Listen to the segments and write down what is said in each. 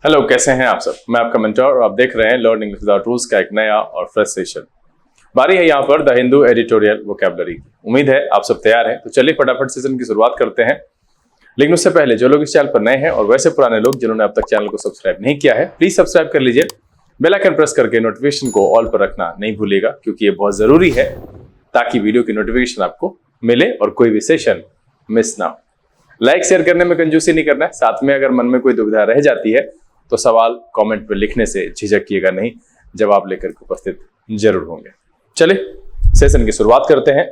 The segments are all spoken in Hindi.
हेलो, कैसे हैं आप सब। मैं आपका मेंटर और आप देख रहे हैं लर्न इंग्लिश विदाउट रूल्स का एक नया और फ्रेश सेशन। बारी है यहाँ पर द हिंदू एडिटोरियल वोकैबुलरी। उम्मीद है आप सब तैयार हैं, तो चलिए फटाफट सेशन की शुरुआत करते हैं। लेकिन उससे पहले जो लोग इस चैनल पर नए हैं और वैसे पुराने लोग जिन्होंने अब तक चैनल को सब्सक्राइब नहीं किया है, प्लीज सब्सक्राइब कर लीजिए। बेल आइकन प्रेस करके नोटिफिकेशन को ऑल पर रखना नहीं भूलिएगा, क्योंकि ये बहुत जरूरी है ताकि वीडियो की नोटिफिकेशन आपको मिले और कोई भी सेशन मिस ना हो। लाइक शेयर करने में कंजूसी नहीं करना है। साथ में अगर मन में कोई दुविधा रह जाती है तो सवाल कमेंट पर लिखने से झिझकिएगा नहीं, जवाब लेकर के उपस्थित जरूर होंगे। चलिए सेशन की शुरुआत करते हैं।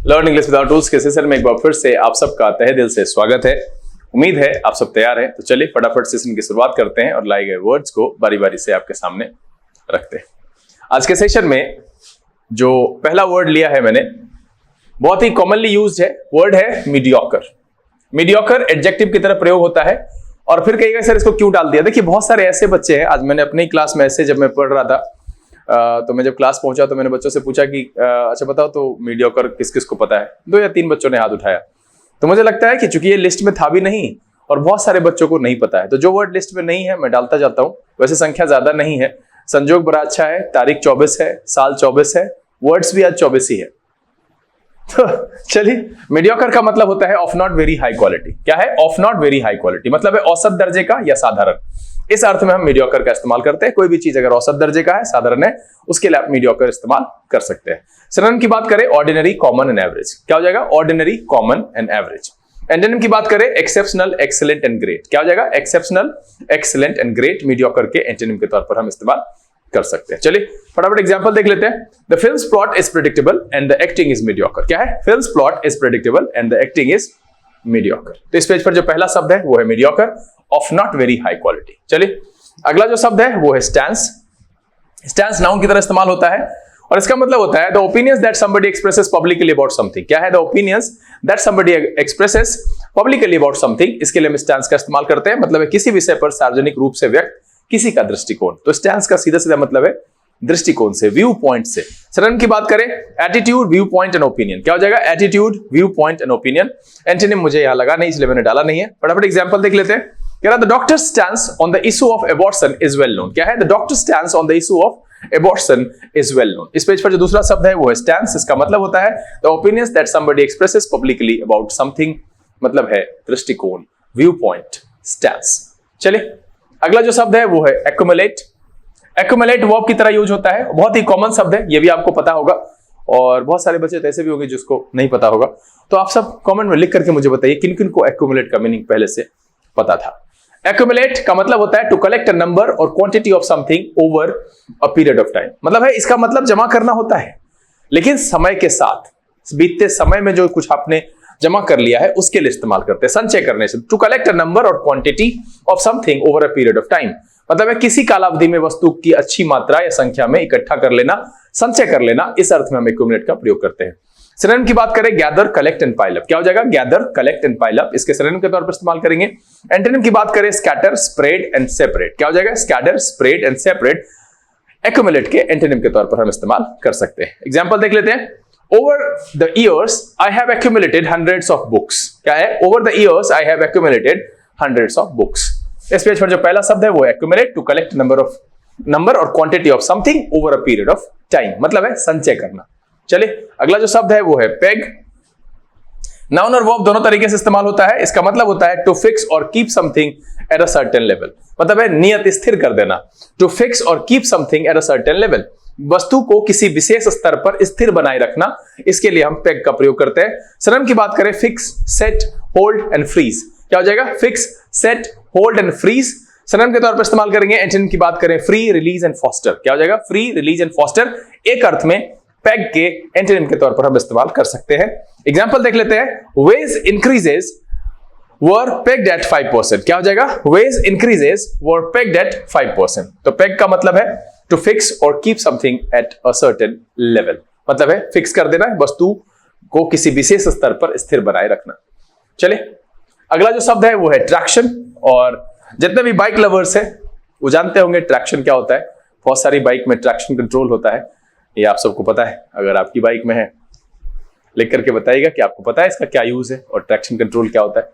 लर्न इंग्लिश विदाउट रूल्स के सेशन में एक बार फिर से आप सबका तहे दिल से स्वागत है। उम्मीद है आप सब तैयार हैं, तो चलिए फटाफट सेशन की शुरुआत करते हैं और लाए गए वर्ड्स को बारी बारी से आपके सामने रखते हैं। आज के सेशन में जो पहला वर्ड लिया है मैंने, बहुत ही कॉमनली यूज्ड है वर्ड है मीडियोकर। मीडियोकर एडजेक्टिव की तरह प्रयोग होता है और फिर कहेगा सर इसको क्यों डाल दिया। देखिए बहुत सारे ऐसे बच्चे हैं, आज मैंने अपनी क्लास में ऐसे जब मैं पढ़ रहा था तो मैं जब क्लास पहुंचा तो मैंने बच्चों से पूछा कि अच्छा बताओ तो मीडियोकर किस किस को पता है। 2 या 3 बच्चों ने हाथ उठाया। तो मुझे लगता है कि चूंकि ये लिस्ट में था भी नहीं और बहुत सारे बच्चों को नहीं पता है, तो जो वर्ड लिस्ट में नहीं है मैं डालता जाता हूं। वैसे संख्या ज्यादा नहीं है, संजोग बड़ा अच्छा है, तारीख 24 है, साल 24 है, वर्ड्स भी आज 24 ही है। तो चलिए, मीडियोकर का मतलब होता है of not very high quality. क्या है? Of not very high quality, मतलब है औसत दर्जे का या साधारण। इस अर्थ में हम मीडियोकर का इस्तेमाल करते हैं। कोई भी चीज अगर औसत दर्जे का है, साधारण है, उसके लिए आप मीडियोकर इस्तेमाल कर सकते हैं। सिनोनिम की बात करें ऑर्डिनरी, कॉमन एंड एवरेज। क्या हो जाएगा? Ordinary, common and average. Antonym की बात करें एक्सेप्शनल, एक्सीलेंट एंड ग्रेट। क्या हो जाएगा? Exceptional, excellent and great mediocre के एंटोनिम के तौर पर हम इस्तेमाल कर सकते हैं। चलिए फटाफट एग्जांपल देख लेते हैं। The films plot is predictable and the acting is mediocre. क्या है? Films plot is predictable and the acting is mediocre. तो इस पेज पर जो पहला शब्द है वो है mediocre, of not very high quality. चलिए अगला जो शब्द है वो है स्टैंस। स्टैंस नाउन की तरह इस्तेमाल होता है और इसका मतलब होता है the opinions that somebody expresses publicly about something. क्या है? The opinions that somebody expresses publicly about something. इसके लिए हम स्टैंस का इस्तेमाल करते हैं, मतलब है किसी विषय पर सार्वजनिक रूप से व्यक्त किसी का दृष्टिकोण। तो स्टैंस का सीधा सीधा मतलब है दृष्टिकोण से, व्यू पॉइंट से। सिनोनिम की बात करें attitude, view point and opinion. क्या हो जाएगा? Attitude, view point and opinion. Antonym मुझे यहां लगा नहीं इसलिए मैंने डाला नहीं है। फटाफट एग्जांपल देख लेते हैं। कह रहा the doctor stands on the issue of abortion is well known. क्या है? The doctor stands on the issue of abortion is well known. इस पेज पर जो दूसरा शब्द है वो है स्टैंस। इसका मतलब होता है the opinions that somebody expresses publicly about something, मतलब है दृष्टिकोण, व्यू पॉइंट, स्टैंस। चलिए अगला जो शब्द है वो है एक्युमुलेट। एक्युमुलेट वर्ब की तरह यूज होता है, बहुत ही कॉमन शब्द है, ये भी आपको पता होगा और बहुत सारे बच्चे तो ऐसे भी होंगे जिसको नहीं पता होगा। तो आप सब कमेंट में लिख करके मुझे बताइए किन किन को एक्युमुलेट का मीनिंग पहले से पता था। एक्युमुलेट का मतलब होता है टू कलेक्ट अ नंबर और quantity of something over a period of time. मतलब है इसका मतलब जमा करना होता है, लेकिन समय के साथ, बीतते समय में जो कुछ आपने जमा कर लिया है उसके लिए इस्तेमाल करते हैं, संचय करने से। टू कलेक्ट अ नंबर और quantity of something over a period of time, मतलब है किसी कालावधि में वस्तु की अच्छी मात्रा या संख्या में इकट्ठा कर लेना, संचय कर लेना। इस अर्थ में हम एक्युमुलेट का प्रयोग करते हैं। सिनोनिम की बात करें gather, collect and pile up. क्या हो जाएगा? Gather, collect and pile up. इसके सिनोनिम के तौर पर इस्तेमाल करेंगे। एंटोनिम की बात करें स्कैटर, स्प्रेड एंड सेपरेट। क्या हो जाएगा? Scatter, spread and separate accumulate के एंटोनिम के तौर पर हम इस्तेमाल कर सकते हैं। एग्जांपल देख लेते हैं। Over the years, I have accumulated hundreds of books. क्या है? Over the years, I have accumulated hundreds of books. इस पेज पर जो पहला शब्द है वो accumulate, to collect number और quantity of something over a period of time, मतलब है संचय करना। चलिए अगला जो शब्द है वो है peg। नाउन और वर्ब दोनों तरीके से इस्तेमाल होता है। इसका मतलब होता है टू फिक्स और keep something at a certain level, मतलब है नियत स्थिर कर देना। टू फिक्स और keep something at a certain level, वस्तु को किसी विशेष स्तर पर स्थिर बनाए रखना, इसके लिए हम पेग का प्रयोग करते हैं। सिनोनिम की बात करें fix, set, hold and freeze. क्या हो जाएगा? Fix, set, hold and freeze synonym के तौर पर इस्तेमाल करेंगे। एंटोनिम की बात करें फ्री, रिलीज एंड फॉस्टर। क्या हो जाएगा? फ्री, रिलीज एंड फॉस्टर एक अर्थ में पेग के एंटोनिम के तौर पर हम इस्तेमाल कर सकते हैं। एग्जांपल देख लेते हैं। वेज इंक्रीजेस वर पेग्ड एट 5%। क्या हो जाएगा? वेज इंक्रीजेस वर पेग्ड एट 5%। तो पेग का मतलब है टू फिक्स और keep something at a certain level, मतलब है फिक्स कर देना, वस्तु को किसी विशेष स्तर पर स्थिर बनाए रखना। चलिए अगला जो शब्द है वो है ट्रैक्शन। और जितने भी बाइक लवर्स हैं वो जानते होंगे ट्रैक्शन क्या होता है। बहुत सारी बाइक में ट्रैक्शन कंट्रोल होता है, ये आप सबको पता है अगर आपकी बाइक में है। लिख करके बताइएगा कि आपको पता है इसका क्या यूज है और ट्रैक्शन कंट्रोल क्या होता है।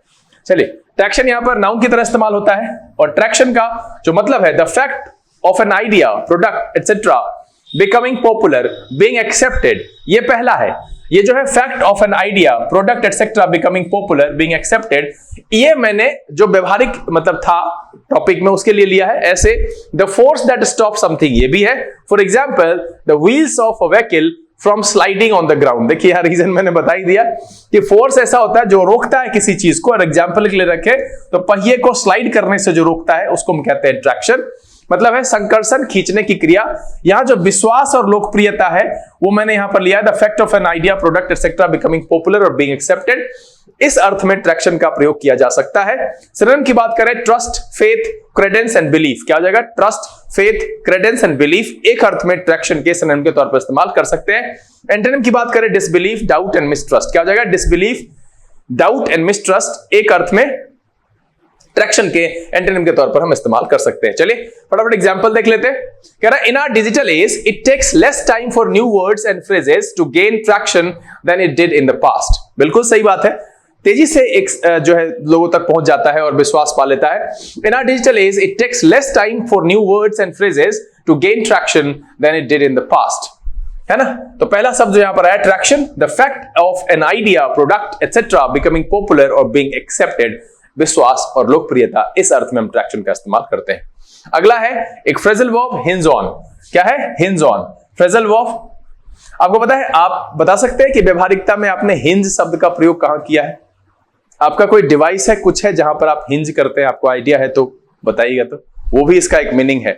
चलिए, ट्रैक्शन यहां पर नाउन की तरह इस्तेमाल होता है और ट्रैक्शन का जो मतलब है the fact of an idea, product etcetera becoming popular, being accepted, ये पहला है। ये जो है fact of an idea, product etcetera becoming popular, being accepted, ये मैंने जो व्यवहारिक मतलब था टॉपिक में उसके लिए लिया है। ऐसे the force that stop something, ये भी है। For example the wheels of a vehicle from sliding on the ground. देखिए यहां रीजन मैंने बता ही दिया कि फोर्स ऐसा होता है जो रोकता है किसी चीज को। और एग्जाम्पल के लिए रखे तो पहिए को स्लाइड करने से जो रोकता है उसको हम कहते हैं ट्रैक्शन, मतलब है संकर्षण, खींचने की क्रिया। यहां जो विश्वास और लोकप्रियता है वो मैंने यहां पर लिया है the fact of an idea, product etcetera becoming popular और बीइंग एक्सेप्टेड। इस अर्थ में ट्रैक्शन का प्रयोग किया जा सकता है। सिनोनिम की बात करें trust, faith, Credence and belief, क्या हो जाएगा? Trust, faith, Credence and belief एक अर्थ में ट्रैक्शन के सिनोनिम के तौर पर इस्तेमाल कर सकते हैं। एंटोनिम की बात करें डिसबिलीफ, डाउट एंड मिसट्रस्ट, क्या हो जाएगा? डिसबिलीफ, डाउट एंड मिसट्रस्ट एक अर्थ में ट्रैक्शन के एंटोनिम के तौर पर हम इस्तेमाल कर सकते हैं। चलिए फटाफट एग्जांपल देख लेते हैं। कह रहा है in our digital age it takes less time for new words and phrases to gain traction than it did in the past. बिल्कुल सही बात है, तेजी से एक जो है लोगों तक पहुंच जाता है और विश्वास पा लेता है। In our digital age it takes less time for new words and phrases to gain traction than it did in the past, है ना। तो पहला शब्द यहां पर है traction, the fact of an idea, product etcetera becoming popular और बीइंग एक्सेप्टेड, विश्वास और लोकप्रियता, इस अर्थ में हम ट्रैक्शन का इस्तेमाल करते हैं। अगला है एक फ्रेजल वर्ब हिंज ऑन, क्या है? Hinge on phrasal verb. आपको पता है, आप बता सकते हैं कि व्यवहारिकता में आपने हिंज शब्द का प्रयोग कहां किया है? आपका कोई डिवाइस है, कुछ है जहां पर आप हिंज करते हैं, आपको आइडिया है तो बताइएगा, तो वो भी इसका एक मीनिंग है।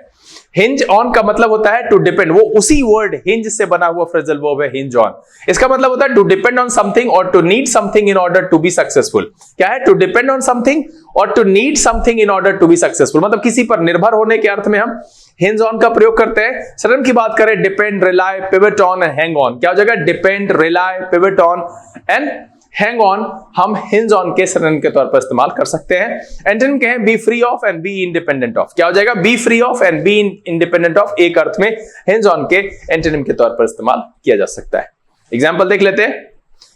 हिंज ऑन का मतलब होता है टू डिपेंड, वो उसी वर्ड हिंज से बना हुआ फ्रेजल वर्ब है हिंज ऑन। इसका मतलब होता है टू डिपेंड ऑन समथिंग और to need something in order to be successful. क्या है? टू डिपेंड ऑन समथिंग और to need something in order to be successful, मतलब किसी पर निर्भर होने के अर्थ में हम हिंज ऑन का प्रयोग करते हैं। सिनोनिम की बात करें depend, rely, pivot on and hang on, क्या हो जाएगा? Depend, rely, pivot on and hang on हम हिंज ऑन के सिनोनिम के तौर पर इस्तेमाल कर सकते हैं। एंटोनिम कहें B free of and be independent of, क्या हो जाएगा? B free of and be independent of एक अर्थ में हिंज ऑन के एंटोनिम के तौर पर इस्तेमाल किया जा सकता है। एग्जांपल देख लेते हैं।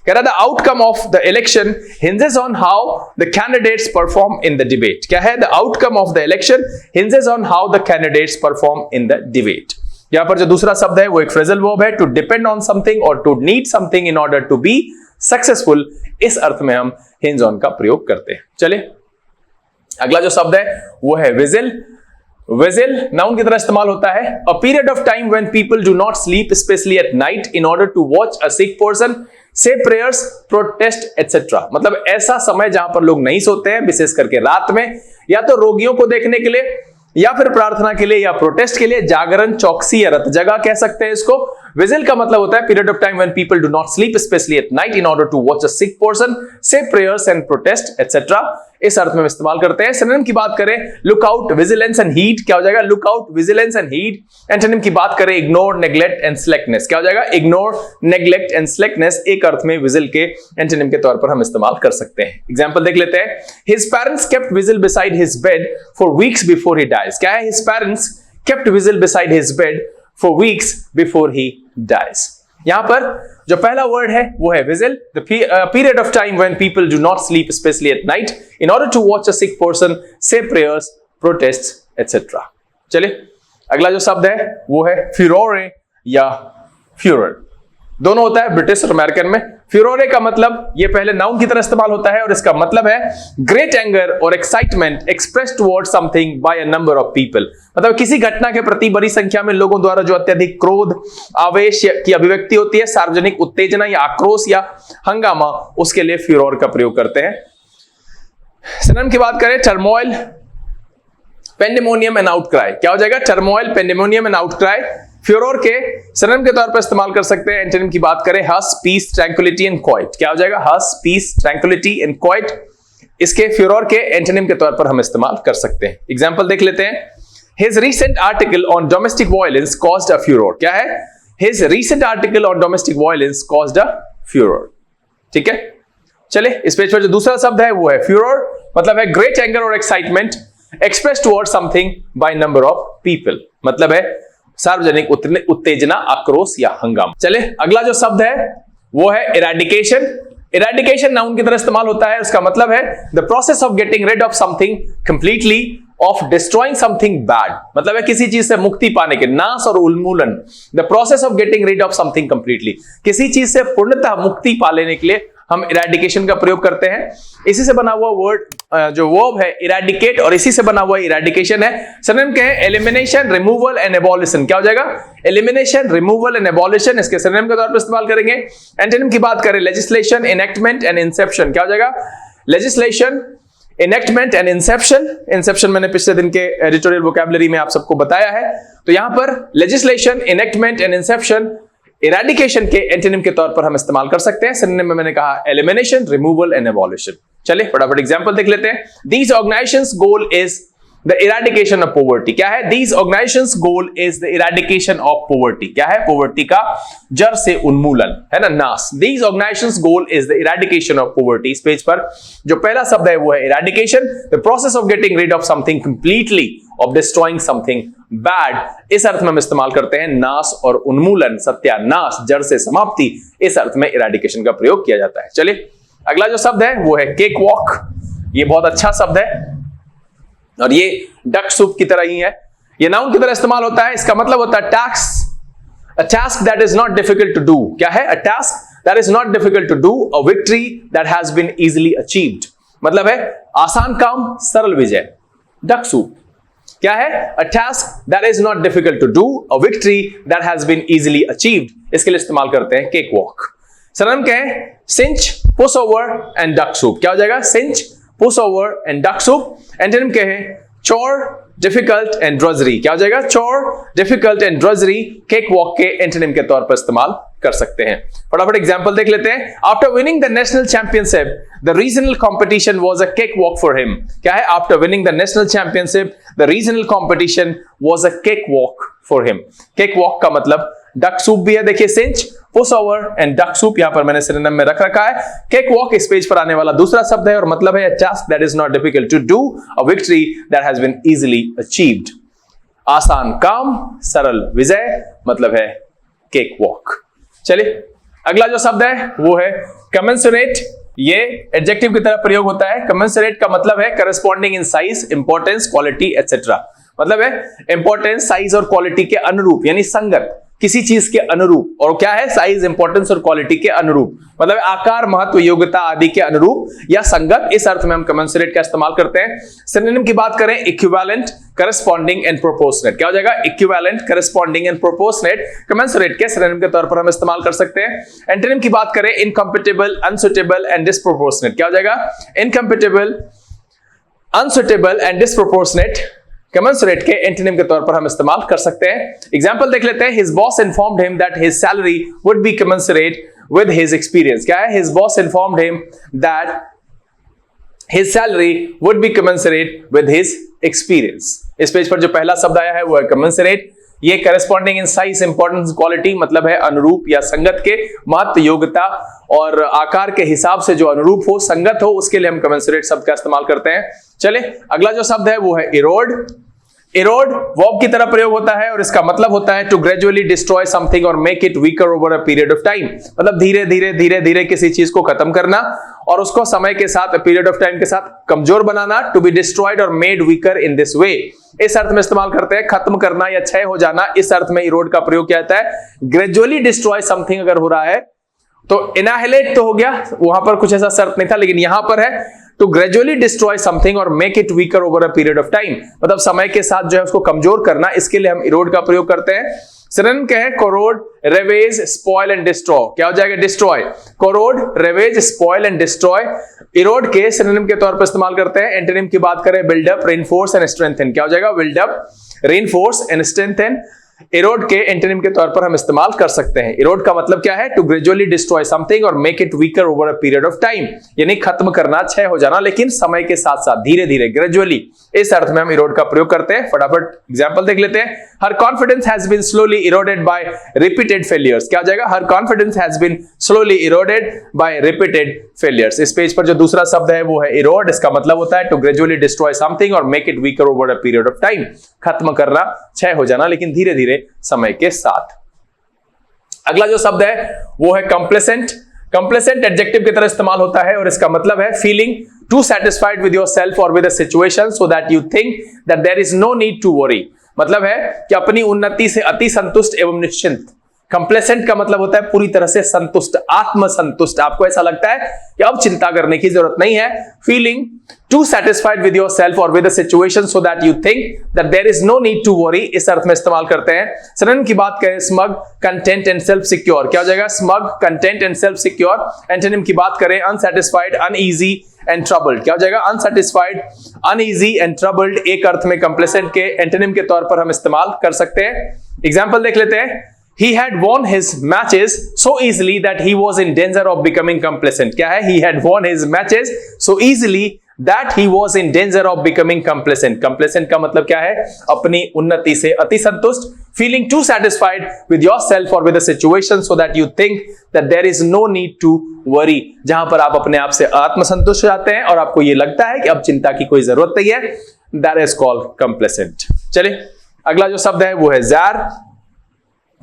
कह रहा है the outcome of the election hinges on how the candidates perform in the debate, क्या है? The outcome of the election hinges on how the candidates perform in the debate. यहां पर जो दूसरा शब्द है वो एक फ्रेजल वर्ब है, टू डिपेंड ऑन समथिंग और to need something in order to be successful, इस अर्थ में हम हिंज ऑन का प्रयोग करते हैं। चलिए अगला जो शब्द है वो है विजिल। विजिल नाउन की तरह इस्तेमाल होता है a period of time when people do not sleep especially at night in order to watch a sick person, say prayers, protest etcetera, मतलब ऐसा समय जहां पर लोग नहीं सोते हैं, विशेष करके रात में, या तो रोगियों को देखने के लिए या फिर प्रार्थना के लिए या प्रोटेस्ट के लिए, जागरण, चौकसी या रत जगह कह सकते हैं इसको। विजिल का मतलब होता है period of time when people do not sleep especially at night in order to watch a sick person, say prayers and protest etcetera, इस अर्थ में इस्तेमाल करते हैं। सिनोनिम की बात करें look out, vigilance and heat, क्या हो जाएगा? Look out, vigilance and heat. Antonym की बात करें इग्नोर, नेग्लेक्ट एंड स्लेकनेस, क्या हो जाएगा? इग्नोर, नेग्लेक्ट एंड स्लेकनेस एक अर्थ में विजिल के एंटोनिम के तौर पर हम इस्तेमाल कर सकते हैं। एग्जांपल देख लेते हैं। His parents kept vigil beside his bed for weeks before he dies, क्या है? His parents kept vigil beside his bed for weeks before he dies. यहां पर जो पहला वर्ड है वो है vigil, the period of time when people do not sleep especially at night in order to watch a sick person, say prayers, protest etcetera. चलिए अगला जो शब्द है वो है फ्यूरोरे या फ्यूरर, दोनों होता है ब्रिटिश और अमेरिकन में। फ्यूरोरे का मतलब ये पहले नाउन की तरह इस्तेमाल होता है और इसका मतलब है ग्रेट एंगर और excitement expressed toward something bye a number of people, मतलब किसी घटना के प्रति बड़ी संख्या में लोगों द्वारा जो अत्यधिक क्रोध, आवेश की अभिव्यक्ति होती है, सार्वजनिक उत्तेजना या आक्रोश या हंगामा, उसके लिए फ्यूरोर का प्रयोग करते हैं। सिनोनिम की बात करें टर्मोइल, पेंडेमोनियम एंड आउटक्राई, क्या हो जाएगा? टर्मोइल, पेंडेमोनियम एंड आउटक्राई फ्यूरोर के सिनोनिम के तौर पर इस्तेमाल कर सकते हैं। एंटोनिम की बात करें हस, पीस, ट्रैंक्विलिटी एंड क्वाइट, क्या हो जाएगा? हस, पीस, ट्रैंक्विलिटी एंड क्वाइट, इसके फ्यूरोर के एंटोनिम के तौर पर हम इस्तेमाल कर सकते हैं। एग्जांपल देख लेते हैं। His recent article on domestic violence caused a furore, क्या है? His recent article on domestic violence caused a furore. ठीक है, चले इस पेज पर जो दूसरा शब्द है वो है फ्यूरोर, मतलब है ग्रेट एंगर और excitement express toward something by number of people, मतलब है सार्वजनिक उत्तेजना, आक्रोश या हंगामा। चले अगला जो शब्द है वो है इरेडिकेशन। इरेडिकेशन नाउन की तरह इस्तेमाल होता है, उसका मतलब है the process of getting rid of something completely, of destroying something bad, मतलब है किसी चीज से मुक्ति पाने के, नाश और उन्मूलन, the process of getting rid of something completely, किसी चीज से पूर्णतः मुक्ति पा लेने के लिए हम इरेडिकेशन का प्रयोग करते हैं। इसी से बना हुआ वर्ड जो वर्ब है इरेडिकेट, और इसी से बना हुआ इरेडिकेशन है। सिनोनिम क्या है? Elimination, removal and abolition. क्या हो जाएगा? एलिमिनेशन, रिमूवल एंड एबॉलिशन, इसके सिनोनिम के तौर पर इस्तेमाल करेंगे। एंटोनिम की बात करें, लेजिस्लेशन, इनेक्टमेंट एंड इंसेप्शन। क्या हो जाएगा? Legislation, enactment and Inception. Inception मैंने पिछले दिन के एडिटोरियल वोकैबुलरी में आप सबको बताया है। तो यहां पर legislation, enactment and Inception eradication के एंटोनिम के तौर पर हम इस्तेमाल कर सकते हैं। सिनोनिम में मैंने कहा एलिमिनेशन, रिमूवल एंड एबॉलिशन। चलिए फटाफट एग्जांपल देख लेते हैं। These organisations goal is the eradication of poverty. क्या है? These organisations goal is the eradication of poverty. क्या है? पॉवर्टी का जड़ से उन्मूलन, है ना, नाश। These organisations goal is the eradication of poverty. इस पेज पर जो पहला शब्द है वो है eradication, the process of getting rid of something completely, of destroying something bad. इस अर्थ में हम इस्तेमाल करते हैं नाश और उन्मूलन, सत्यानाश, जड़ से समाप्ति, इस अर्थ में इरेडिकेशन का प्रयोग किया जाता है। चलिए अगला जो शब्द है वो है केक वॉक। ये बहुत अच्छा शब्द है और ये डक सूप की तरह ही है। ये नाउन की तरह इस्तेमाल होता है। इसका मतलब होता है task, a task that is not difficult to do. क्या है? A task that is not difficult to do, a victory that has been easily achieved. मतलब है आसान काम, सरल विजय। डक सूप क्या है? A task that is not difficult to do, a victory that has been easily achieved. इसके लिए इस्तेमाल करते हैं केक वॉक। सिनोनिम क्या है? Cinch, push over and duck soup. क्या हो जाएगा? Cinch, push over and duck soup. Antonym क्या है? चोर, डिफिकल्ट एंड ड्रजरी। क्या हो जाएगा? चोर, difficult and drudgery cake walk के एंटोनिम के तौर पर इस्तेमाल कर सकते हैं। फटाफट एग्जांपल देख लेते हैं। After winning the national championship the regional competition was a cakewalk for him. क्या है? After winning the national championship the regional competition was a cakewalk for him. Cakewalk का मतलब डक सूप भी है। देखिए cinch, push over and duck soup यहां पर मैंने सिनोनिम में रख रखा है। केक वॉक इस पेज पर आने वाला दूसरा शब्द है और मतलब है task that is not difficult to do, a victory that has been easily achieved. आसान काम, सरल विजय, मतलब है केक वॉक। चलिए अगला जो शब्द है वो है कमेंसुरेट। ये एडजेक्टिव की तरह प्रयोग होता है। कमेंसुरेट का मतलब है corresponding in size, importance, quality etcetera. मतलब है इंपॉर्टेंस, साइज और क्वालिटी के अनुरूप, यानी संगत, किसी चीज के अनुरूप। और क्या है? साइज, इंपॉर्टेंस और क्वालिटी के अनुरूप, मतलब आकार, महत्व, योग्यता आदि के अनुरूप या संगत। इस अर्थ में हम कमेंसुरेट का इस्तेमाल करते हैं। सिनोनिम की बात करें, इक्विवेलेंट, करस्पॉन्डिंग एंड प्रोपोर्शनेट। क्या हो जाएगा? Equivalent, corresponding and proportionate commensurate के सिनोनिम के तौर पर हम इस्तेमाल कर सकते हैं। एंटोनिम की बात करें, इनकम्पैटिबल, अनसुटेबल एंड डिस्प्रोपोर्शनेट। क्या हो जाएगा? Incompatible, unsuitable and disproportionate commensurate के एंटोनिम के तौर पर हम इस्तेमाल कर सकते हैं। एग्जांपल देख लेते हैं। His boss informed him that his salary would be commensurate with his experience. क्या है? His boss informed him that his salary would be commensurate with his experience. इस पेज पर जो पहला शब्द आया है वो है कमेंसुरेट। ये corresponding in size, importance, quality, मतलब है अनुरूप या संगत के, महत्व, योग्यता और आकार के हिसाब से जो अनुरूप हो, संगत हो, उसके लिए हम कमेंसुरेट शब्द का इस्तेमाल करते हैं। चले अगला जो शब्द है वो है इरोड। इरोड वर्ब की तरह प्रयोग होता है और इसका मतलब होता है टू ग्रेजुअली डिस्ट्रॉय समथिंग और make it weaker over a period of time. मतलब धीरे धीरे किसी चीज को खत्म करना और उसको समय के साथ, पीरियड ऑफ टाइम के साथ कमजोर बनाना। टू बी डिस्ट्रॉयड और made weaker in this way, इस अर्थ में इस्तेमाल करते हैं। खत्म करना या क्षय हो जाना, इस अर्थ में इरोड का प्रयोग किया जाता है। ग्रेजुअली डिस्ट्रॉय समथिंग अगर हो रहा है तो एनाहिलेट तो हो गया, वहां पर कुछ ऐसा शर्त नहीं था, लेकिन यहां पर है टू ग्रेजुअली डिस्ट्रॉय समथिंग और make it weaker over a period of time, मतलब समय के साथ जो है उसको कमजोर करना। इसके लिए हम इरोड का प्रयोग करते हैं। सिनोनिम क्या है? Corrode, ravage, spoil and destroy. क्या हो जाएगा? Destroy. Corrode, ravage, spoil and destroy Erode के सिनोनिम के तौर पर इस्तेमाल करते हैं। एंटोनिम की बात करें, बिल्डअप, रेनफोर्स एंड स्ट्रेंथन। क्या हो जाएगा? Build up, reinforce and strengthen erode के एंटोनिम के तौर पर हम इस्तेमाल कर सकते हैं। इरोड का मतलब क्या है? टू ग्रेजुअली डिस्ट्रॉय समथिंग और make it weaker over a period of time, यानी खत्म करना, क्षय हो जाना, लेकिन समय के साथ साथ, धीरे धीरे, ग्रेजुअली, इस अर्थ में हम इरोड का प्रयोग करते हैं। फटाफट एग्जांपल देख लेते हैं। Her confidence has been slowly eroded by repeated failures. क्या हो जाएगा? Her confidence has been slowly eroded by repeated failures. इस पेज पर जो दूसरा शब्द है वो है इरोड। इसका मतलब होता है टू ग्रेजुअली डिस्ट्रॉय समथिंग और make it weaker over a period of time, खत्म करना, क्षय हो जाना, लेकिन धीरे धीरे समय के साथ। अगला जो शब्द है वो है कंप्लेसेंट। कंप्लेसेंट एडजेक्टिव की तरह इस्तेमाल होता है और इसका मतलब है feeling too satisfied with yourself और with a situation so that you think that there is no need to worry. मतलब है कि अपनी उन्नति से अति संतुष्ट एवं निश्चिंत। कंप्लेसेंट का मतलब होता है पूरी तरह से संतुष्ट, आत्मसंतुष्ट। आपको ऐसा लगता है कि अब चिंता करने की जरूरत नहीं है। Feeling too satisfied with yourself और with a situation so that you think that there is no need to worry, इस अर्थ में इस्तेमाल करते हैं। सिनोनिम की बात करें smug, content and self secure. क्या हो जाएगा? Smug, content and self secure. Antonym की बात करें अनसैटिस्फाइड, अनईजी एंड ट्रबल्ड। क्या हो जाएगा? अनसैटिस्फाइड, अनईजी एंड ट्रबल्ड एक अर्थ में कंप्लेसेंट के एंटोनिम के तौर पर हम इस्तेमाल कर सकते हैं। एग्जाम्पल देख लेते हैं। He had won his matches so easily that he was in danger of becoming complacent. क्या है? He had won his matches so easily that he was in danger of becoming complacent. Complacent का मतलब क्या है? अपनी उन्नति से अति संतुष्ट। Feeling too satisfied with yourself or with the situation so that you think that there is no need to worry. जहां पर आप अपने आप से आत्मसंतुष्ट हो जाते हैं और आपको ये लगता है कि अब चिंता की कोई जरूरत नहीं है। That is called complacent. चलिए अगला जो शब्द है वो है जार।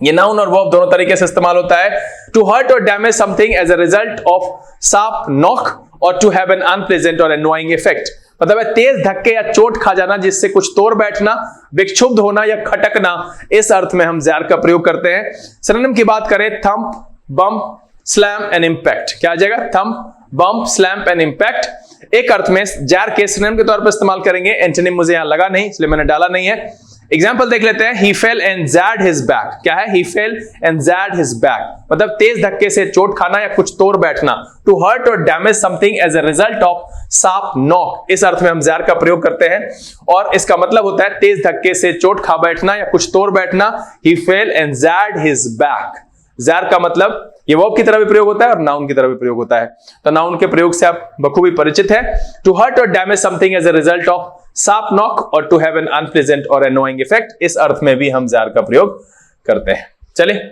ये नाउन और वर्ब दोनों तरीके से इस्तेमाल होता है। टू हर्ट और damage something as a result of sharp knock और टू हैव एन अनप्लेजेंट और एनोइंग इफेक्ट। मतलब है तेज धक्के या चोट खा जाना जिससे कुछ तोड़ बैठना, विक्षुब्ध होना या खटकना, इस अर्थ में हम जार का प्रयोग करते हैं। सिनोनिम की बात करें thump, bump, slam and impact. क्या आ जाएगा? Thump, bump, slam and impact एक अर्थ में जार के सिनोनिम के तौर पर इस्तेमाल करेंगे। एंटोनिम मुझे यहां लगा नहीं इसलिए मैंने डाला नहीं है। एग्जाम्पल देख लेते हैं। He fell and jarred his back। क्या है? He fell and jarred his back मतलब तेज धक्के से चोट खाना या कुछ तोड़ बैठना। To hurt or damage something as a result of sharp knock, इस अर्थ में हम जार का प्रयोग करते हैं और इसका मतलब होता है तेज धक्के से चोट खा बैठना या कुछ तोड़ बैठना। He fell and jarred his back। Jar का मतलब ये वर्ब की तरह भी प्रयोग होता है और नाउन की तरह भी प्रयोग होता है। तो नाउन के प्रयोग से आप बखूबी परिचित है। टू हर्ट और damage something as a result of sharp knock और टू हैव एन अनप्लेजेंट और एनोइंग इफेक्ट, इस अर्थ में भी हम जार का प्रयोग करते हैं। चलिए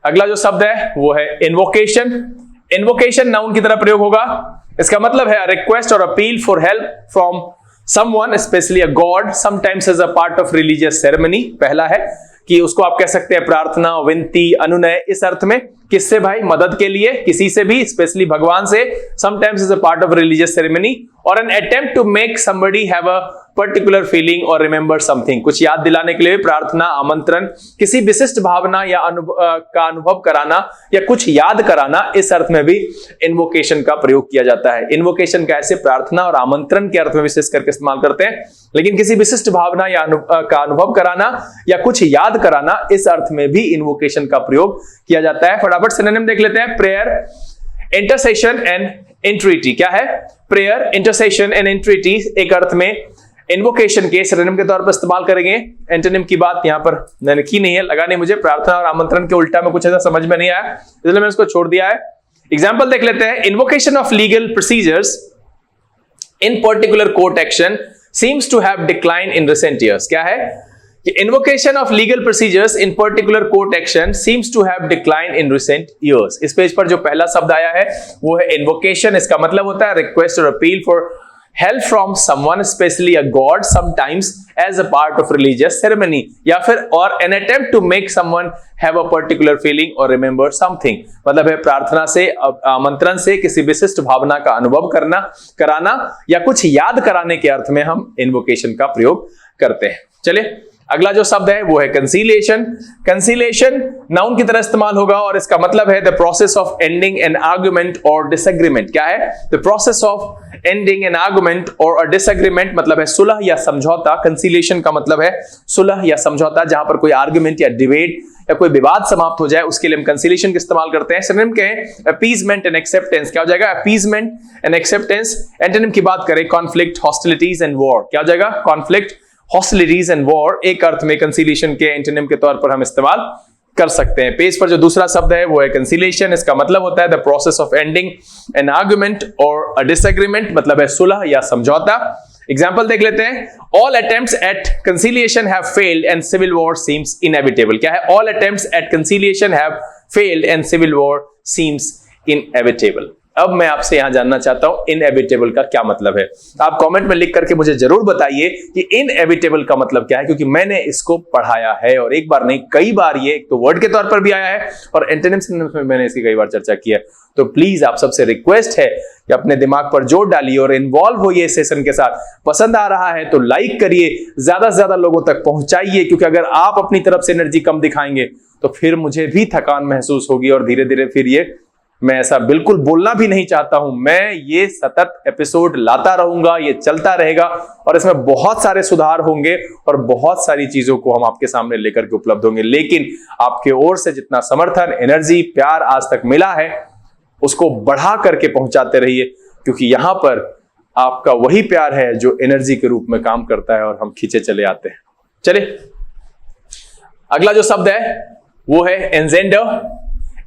अगला जो शब्द है वो है इन्वोकेशन। इन्वोकेशन नाउन की तरह प्रयोग होगा। इसका मतलब है रिक्वेस्ट और appeal for help from someone, especially a god, sometimes as a part of religious ceremony. पहला है कि उसको आप कह सकते हैं प्रार्थना, विनती, अनुनय, इस अर्थ में। किससे भाई? मदद के लिए, किसी से भी, स्पेशली भगवान से। Sometimes is a part of religious ceremony और an attempt to make somebody have a particular feeling और रिमेंबर समथिंग। कुछ याद दिलाने के लिए प्रार्थना, आमंत्रण, किसी विशिष्ट भावना या का अनुभव कराना या कुछ याद कराना, इस अर्थ में भी इन्वोकेशन का प्रयोग किया जाता है। इन्वोकेशन का ऐसे प्रार्थना और आमंत्रण के अर्थ में विशेष करके इस्तेमाल करते हैं, लेकिन किसी विशिष्ट भावना या का अनुभव कराना या कुछ याद कराना, इस अर्थ में भी इन्वोकेशन का प्रयोग किया जाता है। फटाफट सिनोनिम देख लेते हैं। Prayer, intercession and entreaty. क्या है? प्रेयर, इंटरसेशन एंड एंट्रीटी एक अर्थ में इन्वोकेशन के सिनोनिम के तौर पर इस्तेमाल करेंगे। एंटोनिम की बात यहां पर मैंने की नहीं है, लगा नहीं मुझे। प्रार्थना और आमंत्रण के उल्टा में कुछ ऐसा समझ में नहीं आया, इसलिए मैंने इसको छोड़ दिया है। एग्जाम्पल देख लेते हैं। Invocation of legal procedures in particular court action seems to have decline in recent years. क्या है? Invocation of legal procedures in particular court action seems to have declined in recent years। इस पेज पर जो पहला शब्द आया है वो है invocation। इसका मतलब होता है request or appeal for help from someone, especially a god, sometimes as a part of religious ceremony, या फिर or an attempt to make someone have a particular feeling or remember something। मतलब है प्रार्थना से, आमंत्रण से किसी विशिष्ट भावना का अनुभव करना, कराना या कुछ याद कराने के अर्थ में हम invocation का प्रयोग करते हैं। चलिए अगला जो शब्द है वो है कंसीलिएशन। कंसीलिएशन नाउन की तरह इस्तेमाल होगा और इसका मतलब है the process of ending an argument और डिसएग्रीमेंट। क्या है? The process of ending an argument और डिसएग्रीमेंट मतलब है सुलह या समझौता। कंसीलिएशन का मतलब है सुलह या समझौता, जहां पर कोई आर्गुमेंट या डिबेट या कोई विवाद समाप्त हो जाए, उसके लिए हम कंसीलिएशन का इस्तेमाल करते हैं। सिनोनिम के अपीजमेंट एंड एक्सेप्टेंस। क्या हो जाएगा? Appeasement and acceptance. एंटोनिम की बात करें कॉन्फ्लिक्ट, हॉस्टिलिटीज एंड वॉर। क्या हो जाएगा? कॉन्फ्लिक्ट, हॉस्टिलिटीज एंड वॉर एक अर्थ में कंसीलिएशन के एंटोनिम के तौर पर हम इस्तेमाल कर सकते हैं। पेज पर जो दूसरा शब्द है वो है कंसीलिएशन। इसका मतलब होता है the process of ending an argument और अ डिसएग्रीमेंट, मतलब है सुलह या समझौता। एग्जाम्पल देख लेते हैं। All attempts at conciliation have failed and civil war seems inevitable. क्या है? All attempts at conciliation have failed and civil war seems inevitable. अब मैं आपसे यहां जानना चाहता हूं इनएविटेबल का क्या मतलब है। आप कमेंट में लिख करके मुझे जरूर बताइए कि इनएविटेबल का मतलब क्या है, क्योंकि मैंने इसको पढ़ाया है और एक बार नहीं कई बार ये एक तो वर्ड के तौर पर भी आया है और एंटोनिम सिनोनिम्स में मैंने इसकी कई बार चर्चा की है। तो प्लीज आप सबसे रिक्वेस्ट है कि अपने दिमाग पर जोर डालिए और इन्वॉल्व होइए इस सेशन के साथ। पसंद आ रहा है तो लाइक करिए, ज्यादा से ज्यादा लोगों तक पहुंचाइए, क्योंकि अगर आप अपनी तरफ से एनर्जी कम दिखाएंगे तो फिर मुझे भी थकान महसूस होगी और धीरे धीरे फिर ये मैं ऐसा बिल्कुल बोलना भी नहीं चाहता हूं। मैं ये सतत एपिसोड लाता रहूंगा, ये चलता रहेगा और इसमें बहुत सारे सुधार होंगे और बहुत सारी चीजों को हम आपके सामने लेकर के उपलब्ध होंगे। लेकिन आपके ओर से जितना समर्थन, एनर्जी, प्यार आज तक मिला है उसको बढ़ा करके पहुंचाते रहिए, क्योंकि यहां पर आपका वही प्यार है जो एनर्जी के रूप में काम करता है और हम खींचे चले आते हैं। चलिए अगला जो शब्द है वो है एंजेंडर।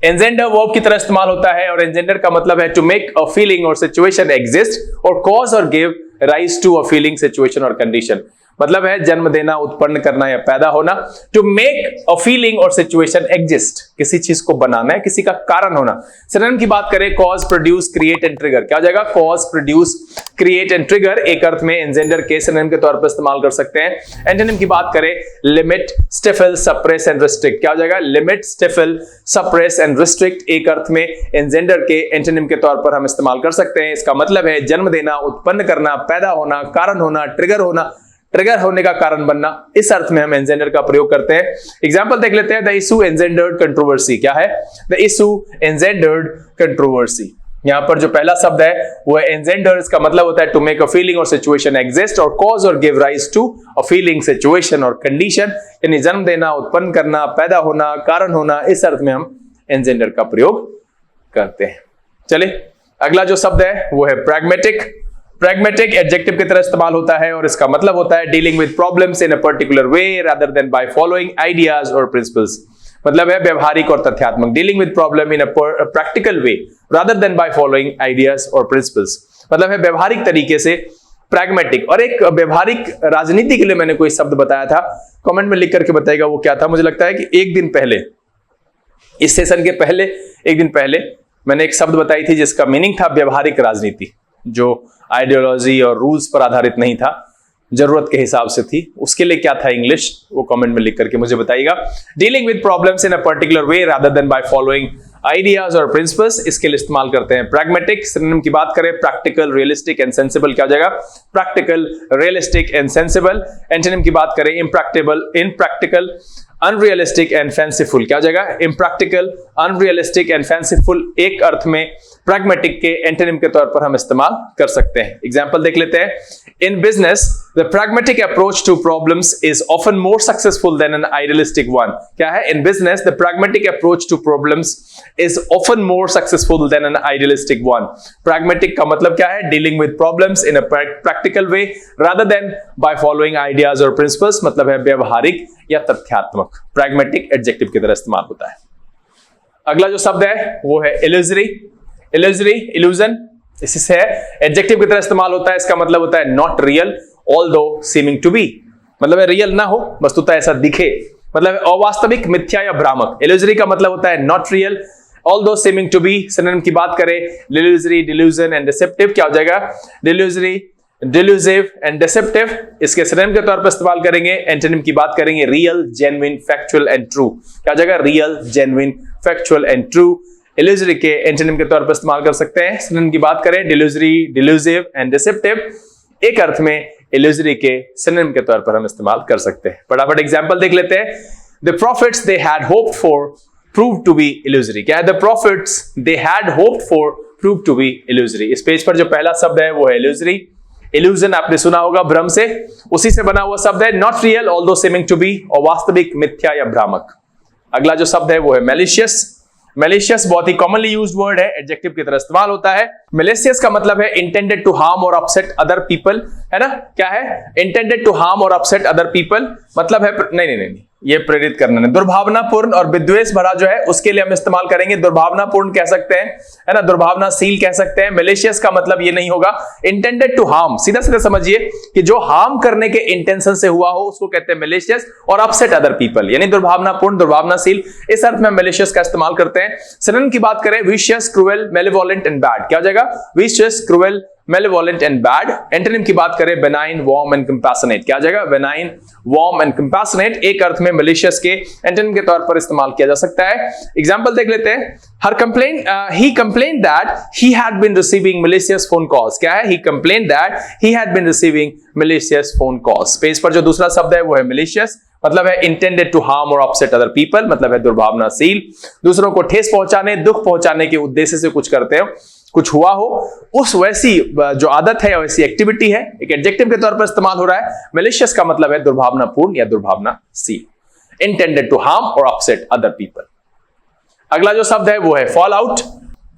एंजेंडर वर्ब की तरह इस्तेमाल होता है और एंजेंडर का मतलब है टू मेक अ फीलिंग और सिचुएशन एग्जिस्ट और कॉज और give rise to a feeling, situation और कंडीशन। मतलब है जन्म देना, उत्पन्न करना या पैदा होना। टू मेक अ फीलिंग और सिचुएशन एग्जिस्ट, किसी चीज को बनाना है, किसी का कारण होना। सिनोनिम की बात करें cause, produce, create and trigger. क्या हो जाएगा? Cause, produce, create and trigger एक अर्थ में एंजेंडर के सिनोनिम के तौर पर इस्तेमाल कर सकते हैं। एंटोनिम की बात करें limit, stifle, suppress and restrict. क्या हो जाएगा? Limit, stifle, suppress and restrict एक अर्थ में एंजेंडर के एंटोनिम के तौर पर हम इस्तेमाल कर सकते हैं। इसका मतलब है जन्म देना, उत्पन्न करना, पैदा होना, कारण होना, ट्रिगर होना, ट्रिगर होने का कारण बनना। इस अर्थ में हम एंजेंडर का प्रयोग करते हैं। एग्जांपल देख लेते हैं। The issue engendered controversy. क्या है? The issue engendered controversy. यहां पर जो पहला शब्द है वो है एंजेंडर। इसका मतलब होता है टू मेक अ फीलिंग और सिचुएशन एग्जिस्ट और कॉज और give rise to a feeling, situation और कंडीशन, यानी जन्म देना, उत्पन्न करना, पैदा होना, कारण होना। इस अर्थ में हम एंजेंडर का प्रयोग करते हैं। चलिए अगला जो शब्द है वो है प्रैग्मेटिक। प्रैग्मेटिक एडजेक्टिव की तरह इस्तेमाल होता है और इसका मतलब होता है dealing with problems in a particular way rather than by following ideas और प्रिंसिपल्स। मतलब है व्यवहारिक और तथ्यात्मक, dealing with problem in a practical way rather than by following ideas और प्रिंसिपल्स। मतलब है व्यवहारिक तरीके से प्रैग्मेटिक। और एक व्यवहारिक राजनीति के लिए मैंने कोई शब्द बताया था, कमेंट में लिख करके बताइएगा वो क्या था। मुझे लगता है कि एक दिन पहले, इस सेशन के पहले एक दिन पहले मैंने एक शब्द बताई थी जिसका मीनिंग था व्यवहारिक राजनीति, जो आइडियोलॉजी और रूल्स पर आधारित नहीं था, जरूरत के हिसाब से थी। उसके लिए क्या था इंग्लिश, वो कमेंट में लिख करके मुझे बताइएगा। Dealing with problems in a particular way rather than by following ideas और प्रिंसिपल्स, इसके लिए इस्तेमाल करते हैं प्रैग्मेटिक। सिनोनिम की बात करें प्रैक्टिकल, रियलिस्टिक एंड सेंसिबल। क्या हो जाएगा? Practical, realistic and sensible. Antonym की बात करें इम्प्रैक्टिकल, अनरियलिस्टिक एंड फैंसीफुल। क्या हो जाएगा? इम्प्रैक्टिकल, अनरियलिस्टिक एंड फैंसीफुल एक अर्थ में प्रैग्मेटिक के एंटोनिम के तौर पर हम इस्तेमाल कर सकते हैं। एग्जांपल देख लेते हैं। In business the pragmatic approach to problems is often more successful than an idealistic one. क्या है? In business the pragmatic approach to problems is often more successful than an idealistic one. Pragmatic का मतलब क्या है? Dealing with problems in a practical way rather than by following ideas or principles। मतलब है व्यवहारिक या तथ्यात्मक। Pragmatic adjective की तरह इस्तेमाल होता है। अगला जो शब्द है वो है illusory। illusory, illusion, इससे एडजेक्टिव की तरह इस्तेमाल होता है। इसका मतलब होता है not real although seeming to be. मतलब है रियल ना हो, वस्तुतः ऐसा दिखे। मतलब है अवास्तविक, मिथ्या या भ्रामक। इल्यूजरी का मतलब होता है not real although seeming to be. Synonym की बात करें इल्यूजरी, डिल्यूजन एंड डिसेप्टिव। क्या हो जाएगा? डिल्यूजरी, डिल्यूजिव एंड डिसेप्टिव, इसके सिनोनिम के तौर पर इस्तेमाल करेंगे। एंटोनिम की बात करेंगे real, genuine, factual and true. क्या हो जाएगा? Real, genuine, factual and true. Illusory के एंटोनिम के तौर पर इस्तेमाल कर सकते हैं। सिनोनिम की बात करें डिल्यूजरी, डिल्यूजिव एंड डिसेप्टिव एक अर्थ में इल्यूजरी के सिनोनिम के तौर पर हम इस्तेमाल कर सकते हैं। फटाफट एग्जांपल देख लेते हैं। The profits they had hoped for proved to be illusory. क्या है? The profits they had hoped for proved to be illusory. इस पेज पर जो पहला शब्द है वो है इल्यूजरी। इल्यूजन आपने सुना होगा, भ्रम से, उसी से बना हुआ शब्द है। Not real although seeming to be, और वास्तविक, मिथ्या या भ्रामक। अगला जो शब्द है वो है मैलिशियस। मैलिशियस बहुत ही कॉमनली यूज्ड वर्ड है, एडजेक्टिव की तरह इस्तेमाल होता है। मैलिशियस का मतलब है इंटेंडेड टू हार्म और अपसेट अदर पीपल, है ना? क्या है? इंटेंडेड टू हार्म और अपसेट अदर पीपल। मतलब है नहीं, ये प्रेरित करना नहीं। दुर्भावनापूर्ण और विद्वेष भरा जो है उसके लिए हम इस्तेमाल करेंगे दुर्भावनापूर्ण कह सकते हैं, है ना, दुर्भावनाशील कह सकते हैं। मैलिशियस का मतलब ये नहीं होगा, इंटेंडेड टू हार्म, सीधा सीधा समझिए कि जो हार्म करने के इंटेंशन से हुआ हो उसको कहते हैं मैलिशियस, और अपसेट अदर पीपल, यानी दुर्भावनापूर्ण, दुर्भावनाशील, इस अर्थ में मैलिशियस का इस्तेमाल करते हैं। सिनोनिम की बात करें, vicious, cruel, malevolent and bad, क्या हो जाएगा? Vicious, cruel, malevolent and bad. Antonym की बात करें, बेनाइन, वार्म एंड कंपैशनेट, क्या हो जाएगा? बेनाइन, वार्म एंड कंपैशनेट, एक अर्थ में मैलिशियस के एंटोनिम के तौर पर इस्तेमाल किया जा सकता है। एग्जांपल देख लेते हैं। he complained that he had been receiving malicious phone calls, क्या है? he complained that he had been receiving malicious phone calls। Page पर जो दूसरा शब्द है वो है malicious, मतलब है intended to harm or upset other people, मतलब है दुर्भावनाशील, दूसरों को ठेस पहुंचाने, दुख पहुंचाने के उद्देश्य से कुछ करते हो, कुछ हुआ हो, उस वैसी जो आदत है, वैसी एक्टिविटी है, एक एडजेक्टिव के तौर पर इस्तेमाल हो रहा है। मैलिशियस का मतलब है दुर्भावनापूर्ण या दुर्भावनाशील, इंटेंडेड टू हार्म और अपसेट अदर पीपल। अगला जो शब्द है वो है fall out.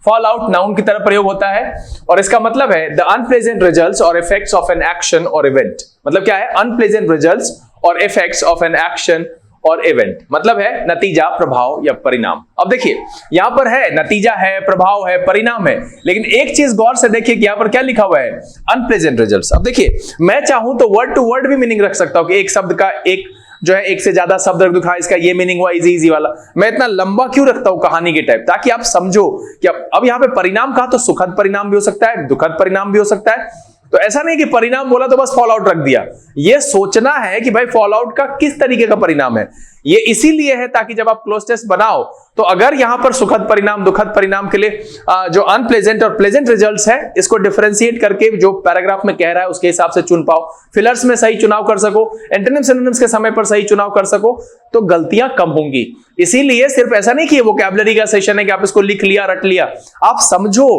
Fall out noun की तरह प्रयोग होता है और इसका मतलब है द अनप्लेजेंट रिजल्ट्स और इफेक्ट्स ऑफ एन एक्शन और इवेंट। मतलब क्या है? अनप्लेजेंट रिजल्ट्स और इफेक्ट्स ऑफ एन एक्शन और इवेंट, मतलब है नतीजा, प्रभाव या परिणाम। अब देखिए यहां पर है नतीजा है, प्रभाव है, परिणाम है, लेकिन एक चीज गौर से देखिए कि यहां पर क्या लिखा हुआ है? Unpleasant results. अब देखिए मैं चाहूं तो वर्ड टू वर्ड भी मीनिंग रख सकता हूं कि एक शब्द का एक जो है एक से ज्यादा शब्द रख दूं, इसका ये मीनिंग हुआ इजी इजी वाला। मैं इतना लंबा क्यों रखता हूं कहानी के टाइप, ताकि आप समझो कि अब यहां पे परिणाम कहा तो सुखद परिणाम भी हो सकता है, दुखद परिणाम भी हो सकता है। तो ऐसा नहीं कि परिणाम बोला तो बस फॉल आउट रख दिया, ये सोचना है कि भाई फॉल आउट का किस तरीके का परिणाम है। ये इसीलिए है ताकि जब आप क्लोज टेस्ट बनाओ तो अगर यहां पर सुखद परिणाम, दुखद परिणाम के लिए जो अनप्लेजेंट और प्लेजेंट रिजल्ट्स है इसको डिफरेंशिएट करके जो पैराग्राफ में कह रहा है उसके हिसाब से चुन पाओ, फिलर्स में सही चुनाव कर सको, एंटोनिम सिनोनिम्स के समय पर सही चुनाव कर सको, तो गलतियां कम होंगी। इसीलिए सिर्फ ऐसा नहीं कि ये वोकैबुलरी का सेशन है कि आप इसको लिख लिया, रट लिया, आप समझो,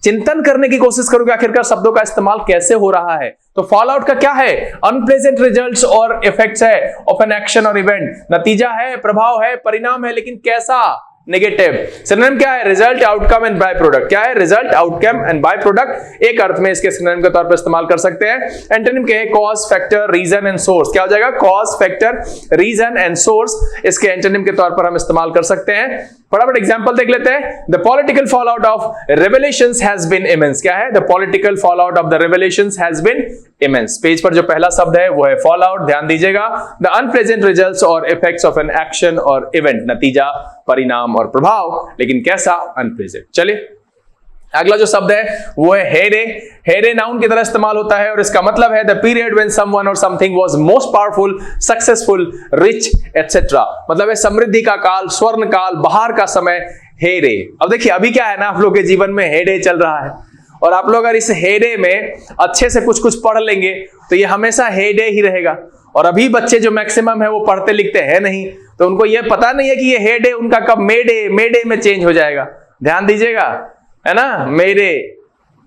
चिंतन करने की कोशिश करोगे आखिरकार शब्दों का इस्तेमाल कैसे हो रहा है। तो फॉल आउट का क्या है? अनप्लेजेंट रिजल्ट्स और इफेक्ट्स है ऑफ एन एक्शन और इवेंट, नतीजा है, प्रभाव है, परिणाम है, लेकिन कैसा? नेगेटिव। सिनोनिम क्या है? Result, outcome and by product. क्या है? Result, outcome and by product, एक अर्थ में इसके सिनोनिम के तौर पर इस्तेमाल कर सकते हैं। एंटोनिम के cause, factor, reason and source. क्या हो जाएगा? Cause, factor, reason and source, इसके एंटोनिम के तौर पर हम इस्तेमाल कर सकते हैं। फटाफट एग्जांपल देख लेते हैं। The political fall out of revelations has been immense. क्या है? The political fall out of the revelations has been immense. Page पर जो पहला शब्द है वो है फॉल आउट, ध्यान दीजिएगा। द अनप्लेजेंट रिजल्ट्स और इफेक्ट्स ऑफ एन एक्शन और इवेंट, नतीजा, परिणाम और प्रभाव, लेकिन कैसा? अनप्लेजेंट। चलिए अगला जो शब्द है वो है हेरे। हेरे नाउन की तरह इस्तेमाल होता है और इसका मतलब है द पीरियड व्हेन समवन और something was most powerful, successful, rich etcetera. मतलब है समृद्धि का काल, स्वर्ण काल, बहार का समय, हेरे। अब देखिए अभी क्या है ना, आप लोग के जीवन में हेडे चल रहा है और आप लोग अगर इस हेडे में अच्छे से कुछ कुछ पढ़ लेंगे तो ये हमेशा हेडे ही रहेगा। और अभी बच्चे जो मैक्सिमम है वो पढ़ते लिखते हैं नहीं, तो उनको ये पता नहीं है कि ये हेडे उनका कब मेडे में चेंज हो जाएगा। ध्यान दीजिएगा, है ना, मेरे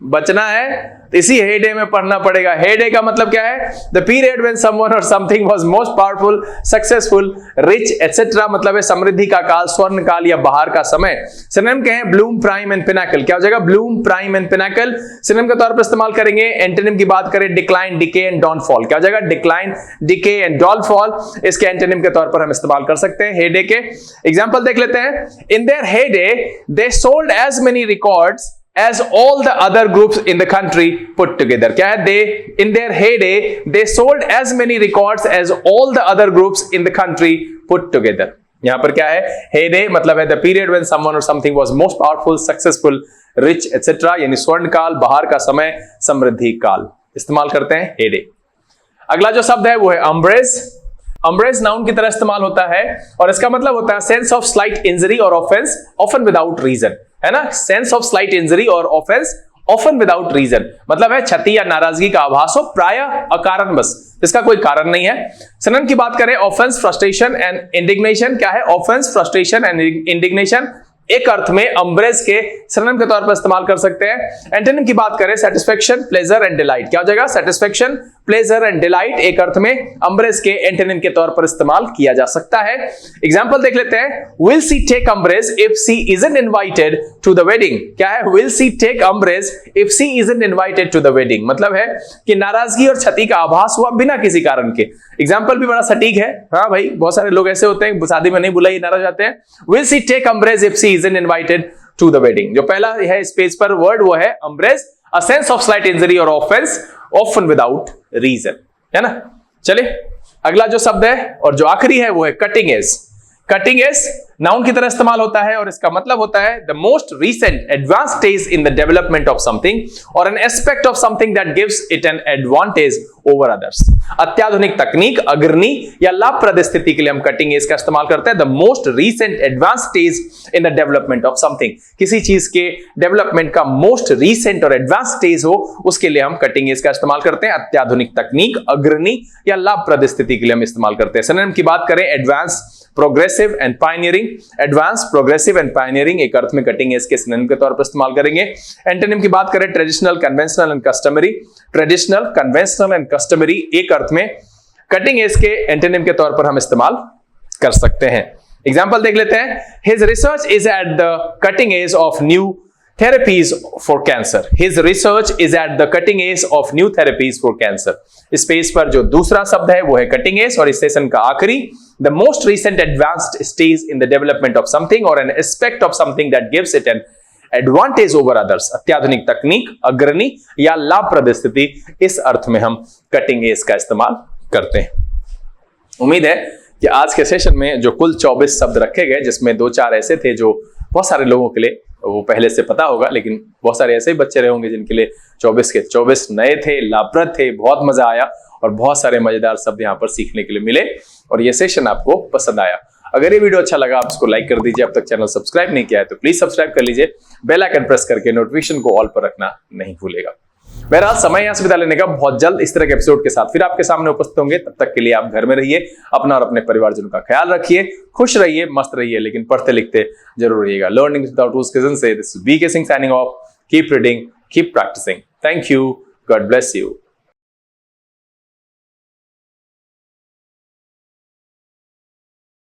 बचना है तो इसी हेडे में पढ़ना पड़ेगा। हेडे का मतलब क्या है? द पीरियड व्हेन समवन और something was most powerful, successful, rich etcetera, मतलब है समृद्धि का काल, स्वर्ण काल या बहार का समय। सिनोनिम क्या है? Bloom, prime and Pinnacle. क्या हो जाएगा? Bloom, prime and Pinnacle, synonym के तौर पर इस्तेमाल करेंगे। एंटोनिम की बात करें, डिक्लाइन, डिके एंड डाउनफॉल। क्या हो जाएगा? डिक्लाइन, डिके एंड डाउनफॉल, इसके एंटोनिम के तौर पर हम इस्तेमाल कर सकते हैं हेडे के। एग्जांपल देख लेते हैं। In their heyday they sold as many records as all the other groups in the country put together। क्या है? they in their heyday they sold as many records as all the other groups in the country put together। यहां पर क्या है? heyday मतलब है the period when someone or something was most powerful, successful, rich etc, यानी स्वर्ण काल, बहार का समय, समृद्धि काल, इस्तेमाल करते हैं heyday। अगला जो शब्द है वो है अम्ब्रेज। अम्ब्रेज नाउन की तरह इस्तेमाल होता है और इसका मतलब होता है सेंस ऑफ स्लाइट इंजरी और ऑफेंस, ऑफन विदाउट रीजन, है ना। सेंस ऑफ स्लाइट इंजरी और ऑफेंस, ऑफन विदाउट रीजन, मतलब है क्षति या नाराजगी का आभास हो, प्रायः अकारण बस, इसका कोई कारण नहीं है। सिनोनिम की बात करें, ऑफेंस, फ्रस्ट्रेशन एंड इंडिग्नेशन। क्या है? ऑफेंस, फ्रस्ट्रेशन एंड इंडिग्नेशन, एक अर्थ में अम्ब्रेज के सिनोनिम के तौर पर इस्तेमाल कर सकते हैं। एंटोनिम की बात करें सेटिस्फेक्शन, प्लेजर एंड डिलाइट, क्या हो जाएगा? सेटिस्फेक्शन, प्लेजर एंड डिलाइट एक अर्थ में अम्ब्रेज के एंटोनिम के तौर पर इस्तेमाल किया जा सकता है। एग्जांपल देख लेते हैं। Will she take umbrage if she isn't invited to the wedding? क्या है? Will she take umbrage if she isn't invited to the wedding, मतलब है कि नाराजगी और क्षति का आभास हुआ बिना किसी कारण के। एग्जांपल भी बड़ा सटीक है। हाँ भाई, बहुत सारे लोग ऐसे होते हैं शादी में नहीं बुलाई नाराज जाते हैं। Will she take umbrage if she isn't invited to the wedding. जो पहला है इस पेज पर वर्ड वो है umbrage, a sense of slight injury और ऑफेंस ऑफन विदाउट रीजन, है ना। चलिए अगला जो शब्द है और जो आखिरी है वो है cutting edge. Cutting edge noun की तरह इस्तेमाल होता है और इसका मतलब होता है the most recent advance stage in the development of something और an aspect of something that gives it an advantage over others. अत्याधुनिक तकनीक, अग्रणी या लाभप्रद स्थिति के लिए हम कटिंग एज का इस्तेमाल करते हैं। The most recent advance stage in the development of something, किसी चीज के डेवलपमेंट का मोस्ट रीसेंट और एडवांस स्टेज हो उसके लिए हम कटिंग एज का इस्तेमाल करते हैं। अत्याधुनिक तकनीक, अग्रणी या लाभप्रद स्थिति के लिए हम इस्तेमाल करते हैं। सिनोनिम की बात करें advance, progressive and pioneering. Advance, progressive and pioneering एक अर्थ में कटिंग एज के सिनोनिम के तौर पर इस्तेमाल करेंगे। एंटोनिम की बात करें traditional, conventional and customary. Traditional, conventional and customary एक अर्थ में कटिंग एज के एंटोनिम के तौर पर हम इस्तेमाल कर सकते हैं। एग्जांपल देख लेते हैं। His research is at the cutting edge of new therapies for cancer. His research is at the cutting edge of new therapies for cancer. इस पेज पर जो दूसरा शब्द है वो है कटिंग एज और इस सेशन का आखिरी the most recent advanced stage in the development of something or an aspect of something that gives it an advantage over others. अत्याधुनिक तकनीक, अग्रणी या लाभप्रद स्थिति, इस अर्थ में हम कटिंग एज का इस्तेमाल करते हैं। उम्मीद है कि आज के सेशन में जो कुल 24 शब्द रखे गए जिसमें 2-4 ऐसे थे जो बहुत सारे लोगों के लिए वो पहले से पता होगा, लेकिन बहुत सारे ऐसे ही बच्चे रहे होंगे जिनके लिए 24 के 24 नए थे, लाभप्रद थे, बहुत मजा आया और बहुत सारे मजेदार शब्द यहाँ पर सीखने के लिए मिले और ये सेशन आपको पसंद आया। अगर ये वीडियो अच्छा लगा आप इसको लाइक कर दीजिए। अब तक चैनल सब्सक्राइब नहीं किया है तो प्लीज सब्सक्राइब कर लीजिए। बेल आइकन प्रेस करके नोटिफिकेशन को ऑल पर रखना नहीं भूलेगा। मेरा समय यहाँ से विदा लेने का, बहुत जल्द इस तरह के एपिसोड के साथ फिर आपके सामने उपस्थित होंगे। तब तक के लिए आप घर में रहिए, अपना और अपने परिवारजनों का ख्याल रखिए, खुश रहिए, मस्त रहिए, लेकिन पढ़ते लिखते जरूर रहिएगा। लर्निंग विदाउट रूल्स से this is VK Singh signing off. Keep reading, keep practising. Thank you, God bless you.